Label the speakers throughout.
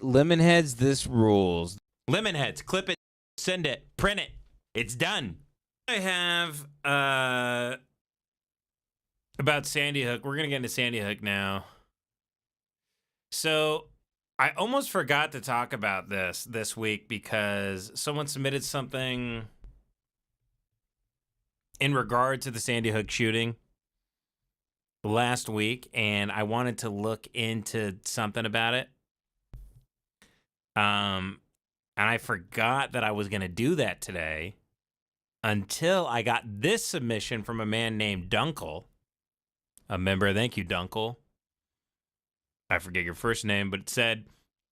Speaker 1: Lemonheads, this rules.
Speaker 2: Lemonheads, clip it, send it, print it. It's done. I have about Sandy Hook. We're gonna get into Sandy Hook now. So I almost forgot to talk about this week because someone submitted something in regard to the Sandy Hook shooting last week, and I wanted to look into something about it. And I forgot that I was going to do that today until I got this submission from a man named Dunkel, a member. Thank you, Dunkel. I forget your first name, but it said,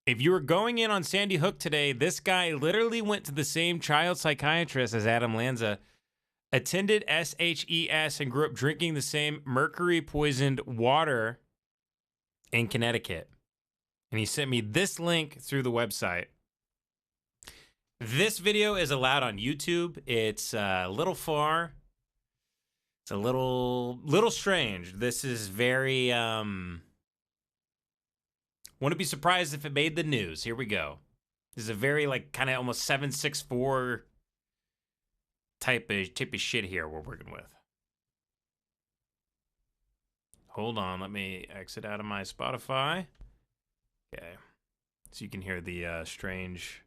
Speaker 2: if you were going in on Sandy Hook today, this guy literally went to the same child psychiatrist as Adam Lanza, attended SHES, and grew up drinking the same mercury-poisoned water in Connecticut. And he sent me this link through the website. This video is allowed on YouTube. It's a little far. It's a little strange. This is very, wouldn't be surprised if it made the news. Here we go. This is a very, like, kind of almost 764 type of shit here we're working with. Hold on, let me exit out of my Spotify. Okay, so you can hear the strange.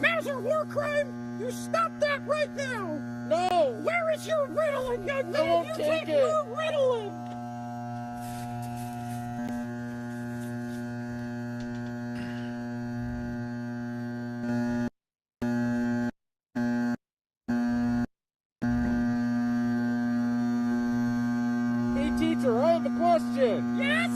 Speaker 3: Major war crime? You stop that right now! No! Where is your Ritalin, young man?
Speaker 4: I won't take it!
Speaker 3: Your Ritalin!
Speaker 4: Hey, teacher, I have a question.
Speaker 3: Yes?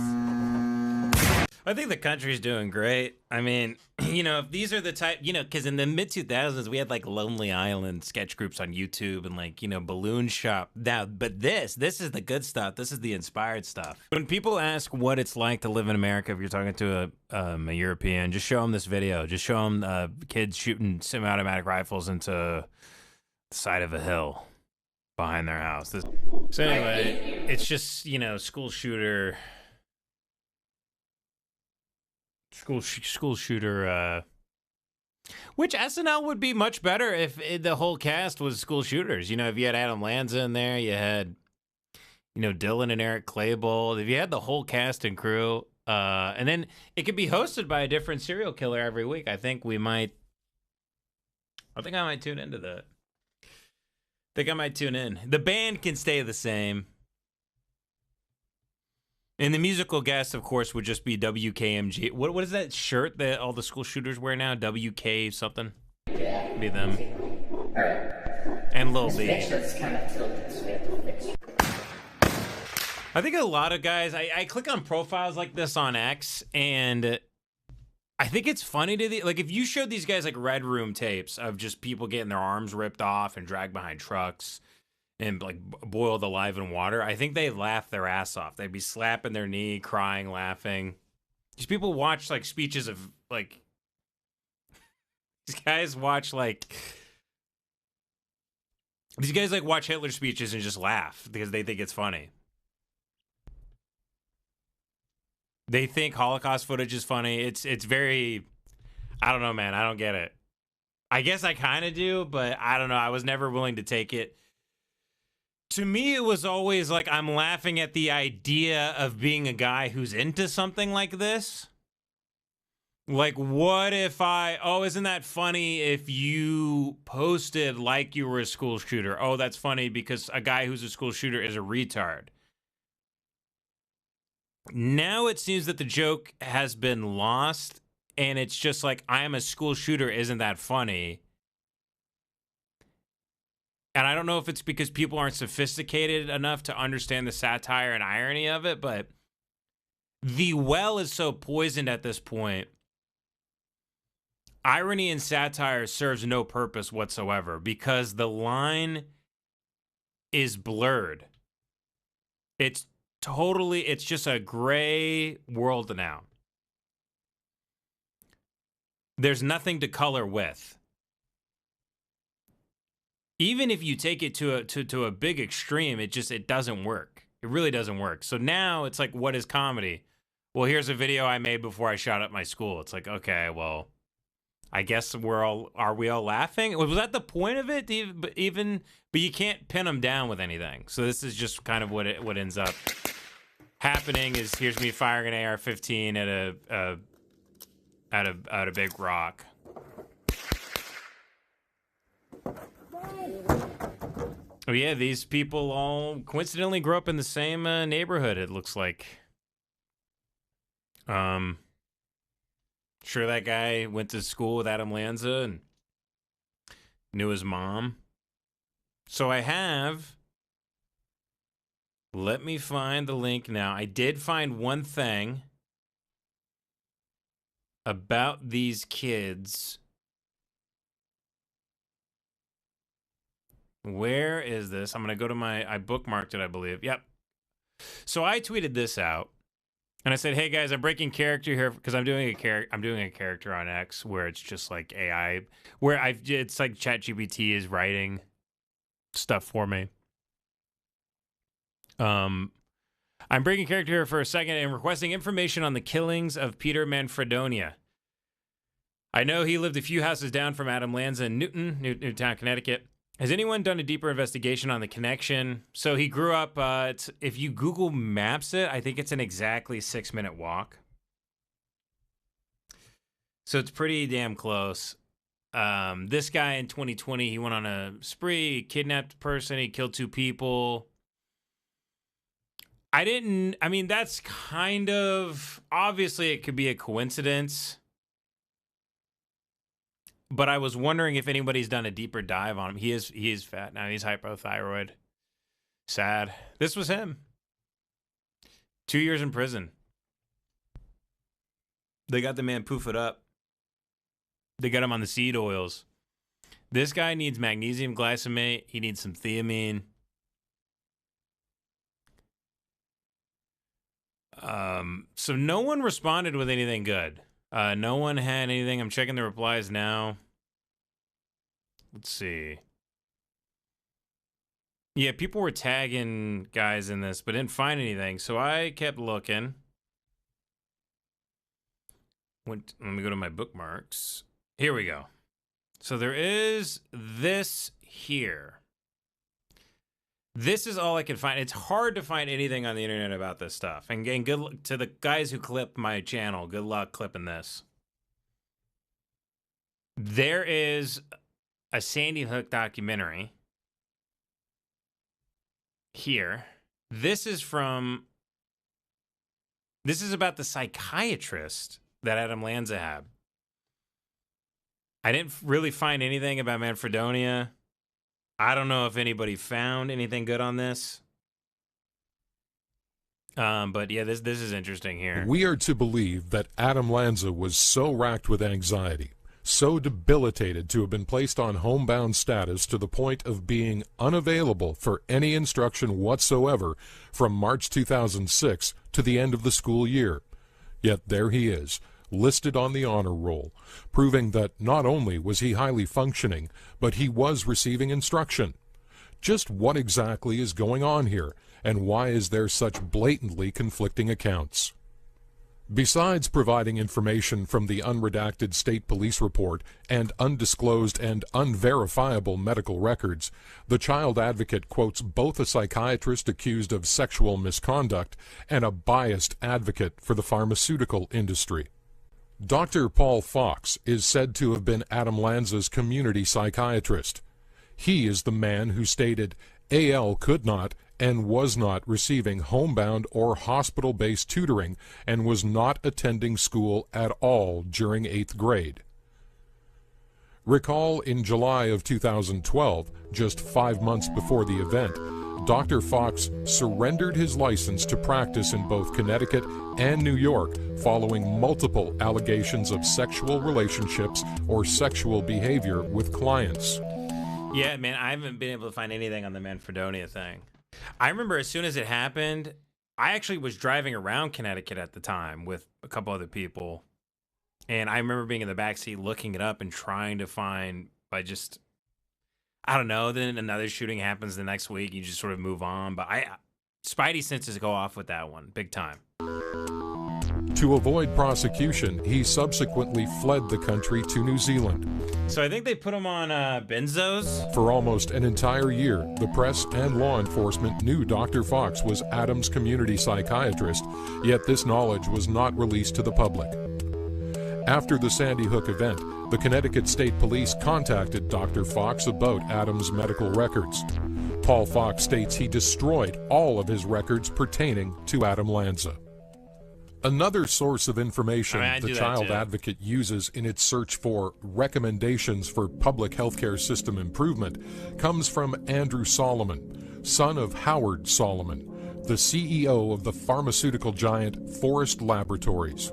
Speaker 2: I think the country's doing great. I mean, you know, if these are the type, you know, because in the mid-2000s, we had, like, Lonely Island sketch groups on YouTube and, like, you know, Balloon Shop. Now, but this is the good stuff. This is the inspired stuff. When people ask what it's like to live in America, if you're talking to a European, just show them this video. Just show them kids shooting semi-automatic rifles into the side of a hill behind their house. So anyway, it's just, you know, school shooter, which SNL would be much better if the whole cast was school shooters. You know, if you had Adam Lanza in there, you had, you know, Dylan and Eric Clabold. If you had the whole cast and crew, and then it could be hosted by a different serial killer every week. I think I might tune into that. I think I might tune in. The band can stay the same. And the musical guest, of course, would just be WKMG. What is that shirt that all the school shooters wear now? WK something?
Speaker 5: Yeah.
Speaker 2: Be them.
Speaker 5: All right.
Speaker 2: And Lil B.
Speaker 5: Picture's kind of tilted, so we have to fix it.
Speaker 2: I think a lot of guys, I click on profiles like this on X, and I think it's funny to like, if you showed these guys like Red Room tapes of just people getting their arms ripped off and dragged behind trucks and like boiled alive in water, I think they'd laugh their ass off. They'd be slapping their knee, crying, laughing. These people watch like speeches of like, these guys watch like watch Hitler speeches and just laugh because they think it's funny. They think Holocaust footage is funny. It's very, I don't know, man. I don't get it. I guess I kind of do, but I don't know. I was never willing to take it. To me, it was always like I'm laughing at the idea of being a guy who's into something like this. Like, what if isn't that funny if you posted like you were a school shooter? Oh, that's funny because a guy who's a school shooter is a retard. Now it seems that the joke has been lost, and it's just like, I am a school shooter, isn't that funny? And I don't know if it's because people aren't sophisticated enough to understand the satire and irony of it, but the well is so poisoned at this point. Irony and satire serves no purpose whatsoever because the line is blurred. It's just a gray world now. there's nothing to color with. Even if you take it to a big extreme, it doesn't work. It really doesn't work. So now it's like, what is comedy? Well, here's a video I made before I shot up my school. It's like, okay, well, I guess are we all laughing? Was that the point of it? But you can't pin them down with anything. So this is just kind of what ends up happening. Is here's me firing an AR-15 at a big rock. Oh yeah, these people all coincidentally grew up in the same neighborhood. It looks like. Sure, that guy went to school with Adam Lanza and knew his mom. So I have. Let me find the link now. I did find one thing about these kids. Where is this? I'm going to go to I bookmarked it, I believe. Yep. So I tweeted this out. And I said, "Hey guys, I'm breaking character here because I'm doing a character on X where it's just like AI, where it's like ChatGPT is writing stuff for me. I'm breaking character here for a second and requesting information on the killings of Peter Manfredonia. I know he lived a few houses down from Adam Lanza in Newtown, Connecticut. Has anyone done a deeper investigation on the connection? So he grew up, if you Google Maps it, I think it's an exactly 6-minute walk. So it's pretty damn close. This guy in 2020, he went on a spree, he kidnapped a person, he killed 2 people. I mean, that's kind of, obviously it could be a coincidence. But I was wondering if anybody's done a deeper dive on him. He is fat now. He's hypothyroid. Sad. This was him. 2 years in prison. They got the man poofed up. They got him on the seed oils. This guy needs magnesium glycinate. He needs some thiamine. So no one responded with anything good. No one had anything. I'm checking the replies now. Let's see. Yeah, people were tagging guys in this, but didn't find anything. So I kept looking. Let me go to my bookmarks. Here we go. So there is this here. This is all I can find. It's hard to find anything on the internet about this stuff. And good luck to the guys who clipped my channel. Good luck clipping this. There is a Sandy Hook documentary here. This is about the psychiatrist that Adam Lanza had. I didn't really find anything about Manfredonia. I don't know if anybody found anything good on this. But yeah, this is interesting here.
Speaker 6: We are to believe that Adam Lanza was so racked with anxiety, so debilitated to have been placed on homebound status to the point of being unavailable for any instruction whatsoever from March 2006 to the end of the school year. Yet there he is, listed on the honor roll, proving that not only was he highly functioning, but he was receiving instruction. Just what exactly is going on here, and why is there such blatantly conflicting accounts? Besides providing information from the unredacted state police report and undisclosed and unverifiable medical records, the child advocate quotes both a psychiatrist accused of sexual misconduct and a biased advocate for the pharmaceutical industry. Dr. Paul Fox is said to have been Adam Lanza's community psychiatrist. He is the man who stated AL could not and was not receiving homebound or hospital-based tutoring and was not attending school at all during 8th grade. Recall in July of 2012, just 5 months before the event, Dr. Fox surrendered his license to practice in both Connecticut and New York following multiple allegations of sexual relationships or sexual behavior with clients.
Speaker 2: Yeah, man, I haven't been able to find anything on the Manfredonia thing. I remember as soon as it happened, I actually was driving around Connecticut at the time with a couple other people. And I remember being in the backseat looking it up and trying to find by just, I don't know, then another shooting happens the next week. You just sort of move on. But Spidey senses go off with that one big time.
Speaker 6: To avoid prosecution, he subsequently fled the country to New Zealand.
Speaker 2: So I think they put him on benzos.
Speaker 6: For almost an entire year, the press and law enforcement knew Dr. Fox was Adam's community psychiatrist, yet this knowledge was not released to the public. After the Sandy Hook event, the Connecticut State Police contacted Dr. Fox about Adam's medical records. Paul Fox states he destroyed all of his records pertaining to Adam Lanza. Another source of information the Child Advocate uses in its search for recommendations for public healthcare system improvement comes from Andrew Solomon, son of Howard Solomon, the CEO of the pharmaceutical giant Forest Laboratories.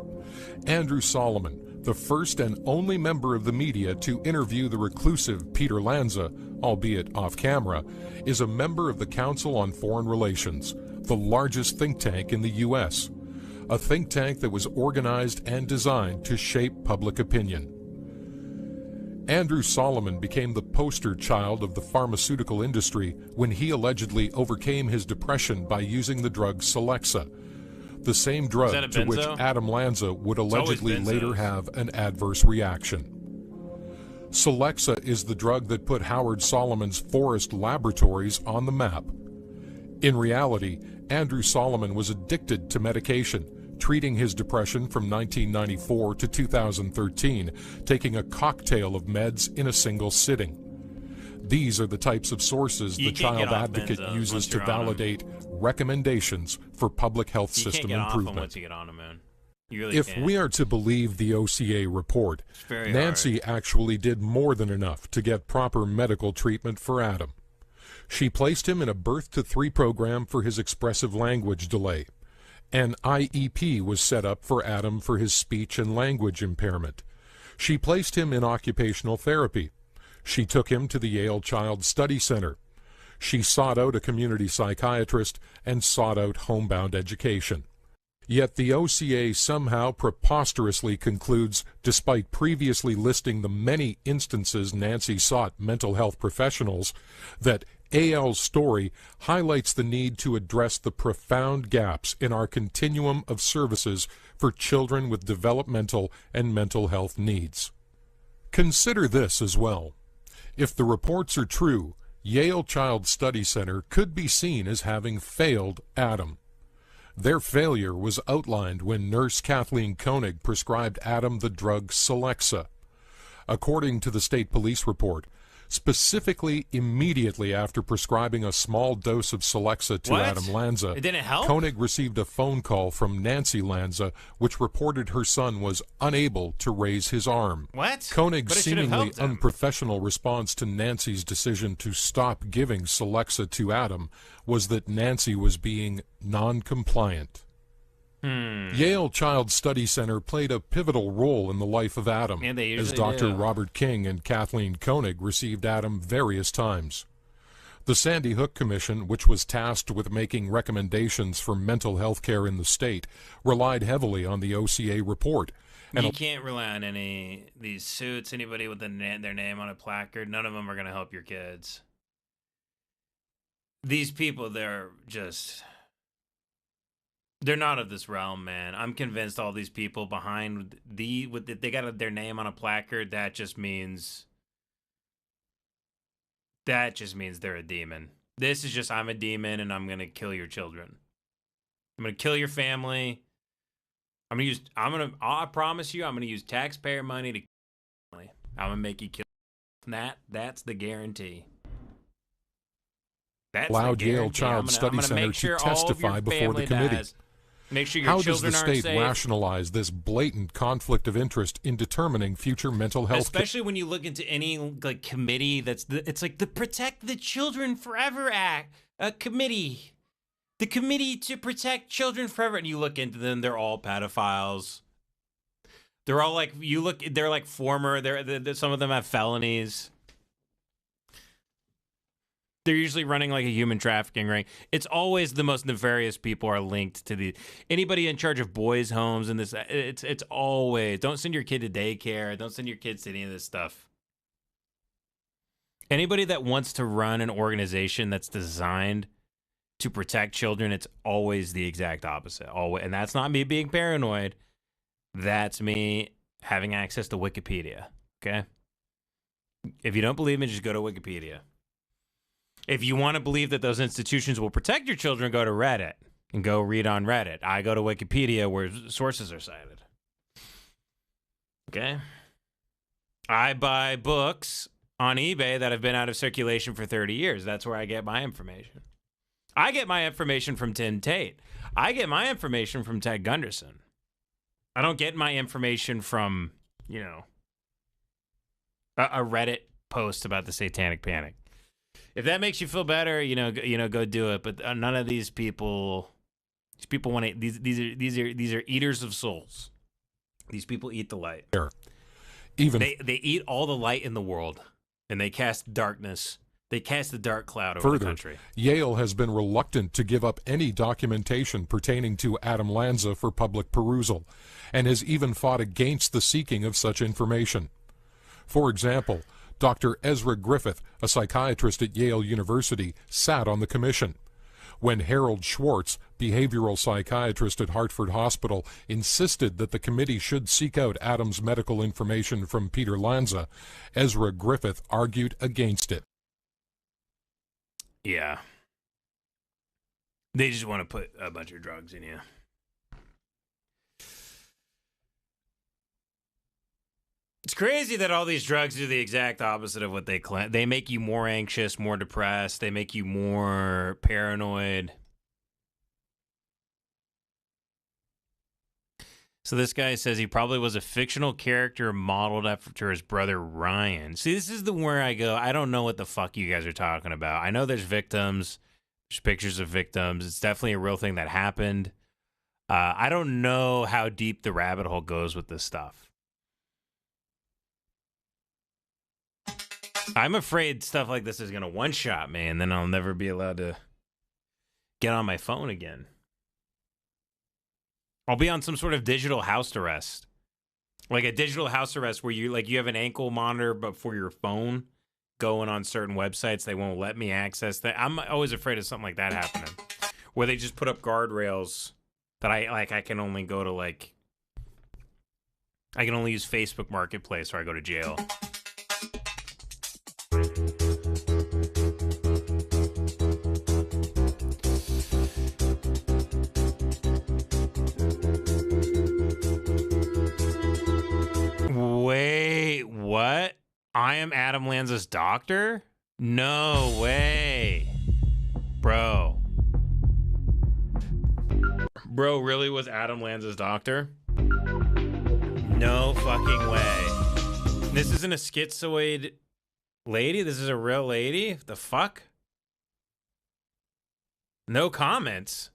Speaker 6: Andrew Solomon, the first and only member of the media to interview the reclusive Peter Lanza, albeit off camera, is a member of the Council on Foreign Relations, the largest think tank in the U.S., a think tank that was organized and designed to shape public opinion. Andrew Solomon became the poster child of the pharmaceutical industry when he allegedly overcame his depression by using the drug Celexa, the same drug to which Adam Lanza would allegedly later have an adverse reaction. Celexa is the drug that put Howard Solomon's Forest Laboratories on the map. In reality, Andrew Solomon was addicted to medication, treating his depression from 1994 to 2013, taking a cocktail of meds in a single sitting. These are the types of sources the Child Advocate uses to validate recommendations for public health system improvement. If we are to believe the OCA report, Nancy actually did more than enough to get proper medical treatment for Adam. She placed him in a birth-to-3 program for his expressive language delay. An IEP was set up for Adam for his speech and language impairment. She placed him in occupational therapy. She took him to the Yale Child Study Center. She sought out a community psychiatrist and sought out homebound education. Yet the OCA somehow preposterously concludes, despite previously listing the many instances Nancy sought mental health professionals, that AL's story highlights the need to address the profound gaps in our continuum of services for children with developmental and mental health needs. Consider this as well. If the reports are true, Yale Child Study Center could be seen as having failed Adam. Their failure was outlined when nurse Kathleen Koenig prescribed Adam the drug Celexa. According to the state police report, specifically immediately after prescribing a small dose of Celexa to Adam Lanza,
Speaker 2: it didn't help?
Speaker 6: Koenig received a phone call from Nancy Lanza, which reported her son was unable to raise his arm.
Speaker 2: What?
Speaker 6: Koenig's seemingly unprofessional response to Nancy's decision to stop giving Celexa to Adam was that Nancy was being non-compliant. Yale Child Study Center played a pivotal role in the life of Adam, as Dr. Robert King and Kathleen Koenig received Adam various times. The Sandy Hook Commission, which was tasked with making recommendations for mental health care in the state, relied heavily on the OCA report.
Speaker 2: And you can't rely on these suits, anybody with their name on a placard. None of them are going to help your kids. These people, they're not of this realm, man. I'm convinced all these people behind they got their name on a placard. That just means they're a demon. This is just, I'm a demon and I'm gonna kill your children. I'm gonna kill your family. I promise you, I'm gonna use taxpayer money to kill your family. I'm gonna make you kill. That's the guarantee.
Speaker 6: Allowed Yale Child Study Center to testify before the committee.
Speaker 2: Make sure your children are safe. How does the state
Speaker 6: rationalize this blatant conflict of interest in determining future mental health?
Speaker 2: Especially when you look into any committee it's like the Protect the Children Forever Act, a committee, the Committee to Protect Children Forever, and you look into them, they're all pedophiles. They're all they're like former. Some of them have felonies. They're usually running like a human trafficking ring. It's always the most nefarious people are linked to the anybody in charge of boys' homes and this. It's always don't send your kid to daycare. Don't send your kids to any of this stuff. Anybody that wants to run an organization that's designed to protect children, it's always the exact opposite. Always, and that's not me being paranoid. That's me having access to Wikipedia. Okay. If you don't believe me, just go to Wikipedia. If you want to believe that those institutions will protect your children, go to Reddit and go read on Reddit. I go to Wikipedia where sources are cited. Okay. I buy books on eBay that have been out of circulation for 30 years. That's where I get my information. I get my information from Tim Tate. I get my information from Ted Gunderson. I don't get my information from, you know, a Reddit post about the Satanic Panic. If that makes you feel better, go do it. But none of these people want to. These are eaters of souls. These people eat the light.
Speaker 6: Even
Speaker 2: they eat all the light in the world, and they cast darkness. They cast the dark cloud over
Speaker 6: further,
Speaker 2: the country.
Speaker 6: Yale has been reluctant to give up any documentation pertaining to Adam Lanza for public perusal, and has even fought against the seeking of such information. For example, Dr. Ezra Griffith, a psychiatrist at Yale University, sat on the commission. When Harold Schwartz, behavioral psychiatrist at Hartford Hospital, insisted that the committee should seek out Adam's medical information from Peter Lanza, Ezra Griffith argued against it.
Speaker 2: Yeah. They just want to put a bunch of drugs in you. It's crazy that all these drugs do the exact opposite of what they claim. They make you more anxious, more depressed. They make you more paranoid. So this guy says he probably was a fictional character modeled after his brother Ryan. See, this is where I go, I don't know what the fuck you guys are talking about. I know there's victims. There's pictures of victims. It's definitely a real thing that happened. I don't know how deep the rabbit hole goes with this stuff. I'm afraid stuff like this is going to one-shot me, and then I'll never be allowed to get on my phone again. I'll be on some sort of digital house arrest. Like a digital house arrest where you have an ankle monitor, but for your phone going on certain websites, they won't let me access that. I'm always afraid of something like that happening. Where they just put up guardrails that I can only go to I can only use Facebook Marketplace or I go to jail. Wait, what? I am Adam Lanza's doctor? No way. Bro really was Adam Lanza's doctor? No fucking way. This isn't a schizoid lady? This is a real lady? The fuck? No comments.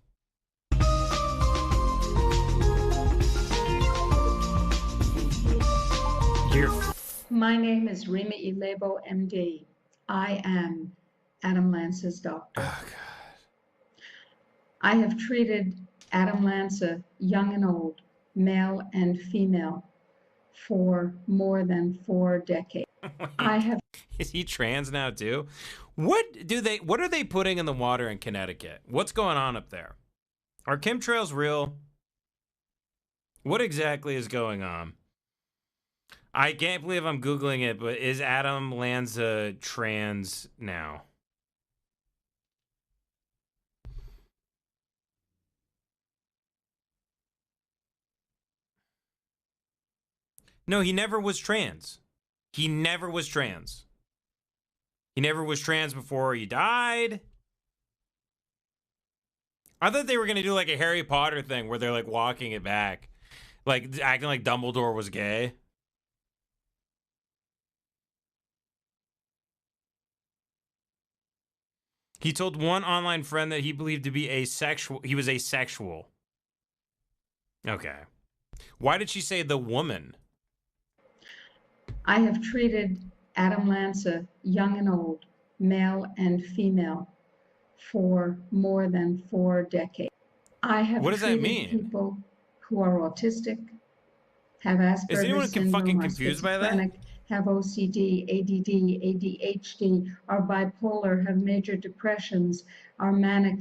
Speaker 7: My name is Rima Laibow, MD. I am Adam Lanza's doctor.
Speaker 2: Oh, God.
Speaker 7: I have treated Adam Lanza, young and old, male and female, for more than 4 decades. I have.
Speaker 2: Is he trans now too? What are they putting in the water in Connecticut? What's going on up there? Are chemtrails real? What exactly is going on? I can't believe I'm Googling it, but is Adam Lanza trans now? No, he never was trans. He never was trans. He never was trans before he died. I thought they were going to do like a Harry Potter thing where they're like walking it back. Like acting like Dumbledore was gay. He told one online friend that he believed to be asexual. He was asexual. Okay. Why did she say the woman?
Speaker 7: I have treated Adam Lanza, young and old, male and female, for more than 4 decades. I have
Speaker 2: What does that
Speaker 7: treated
Speaker 2: mean?
Speaker 7: people who are autistic, have Asperger's
Speaker 2: Is anyone
Speaker 7: syndrome,
Speaker 2: fucking
Speaker 7: are
Speaker 2: confused by that?
Speaker 7: schizophrenic, have OCD, ADD, ADHD, are bipolar, have major depressions, are manic,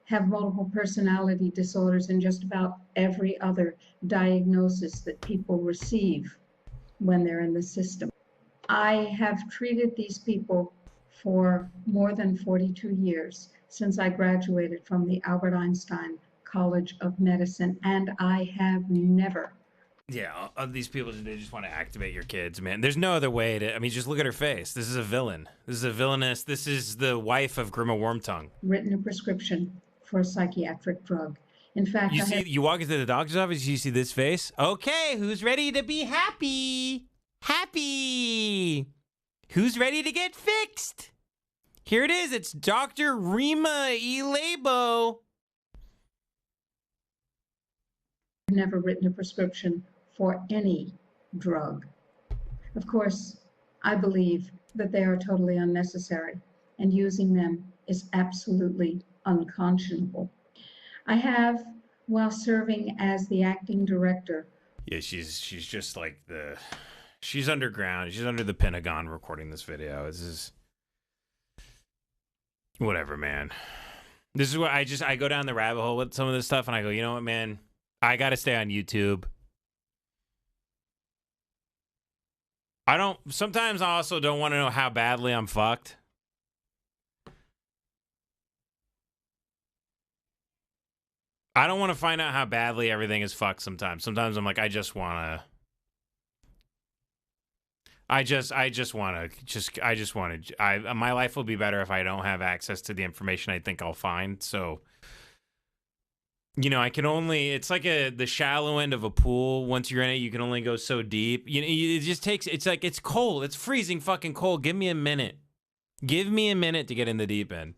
Speaker 7: have multiple personality disorders, and just about every other diagnosis that people receive when they're in the system. I have treated these people for more than 42 years since I graduated from the Albert Einstein College of Medicine, and I have never.
Speaker 2: Yeah, these people, they just want to activate your kids, man. There's no other way to, I mean, just look at her face. This is a villain. This is a villainess. This is the wife of Grima Wormtongue.
Speaker 7: Written a prescription for a psychiatric drug. In fact,
Speaker 2: You walk into the doctor's office, you see this face. Okay, who's ready to be happy? Happy. Who's ready to get fixed? Here it is. It's Dr. Rima Laibow.
Speaker 7: I've never written a prescription for any drug. Of course, I believe that they are totally unnecessary, and using them is absolutely unconscionable. I have, while serving as the acting director.
Speaker 2: Yeah, she's just like she's underground. She's under the Pentagon recording this video. This is whatever, man. This is what I go down the rabbit hole with some of this stuff, and I go, you know what, man? I got to stay on YouTube. Sometimes I also don't want to know how badly I'm fucked. I don't want to find out how badly everything is fucked sometimes. Sometimes I'm like, my life will be better if I don't have access to the information I think I'll find. So, you know, it's like the shallow end of a pool. Once you're in it, you can only go so deep. You know, it just takes, it's cold. It's freezing fucking cold. Give me a minute. Give me a minute to get in the deep end.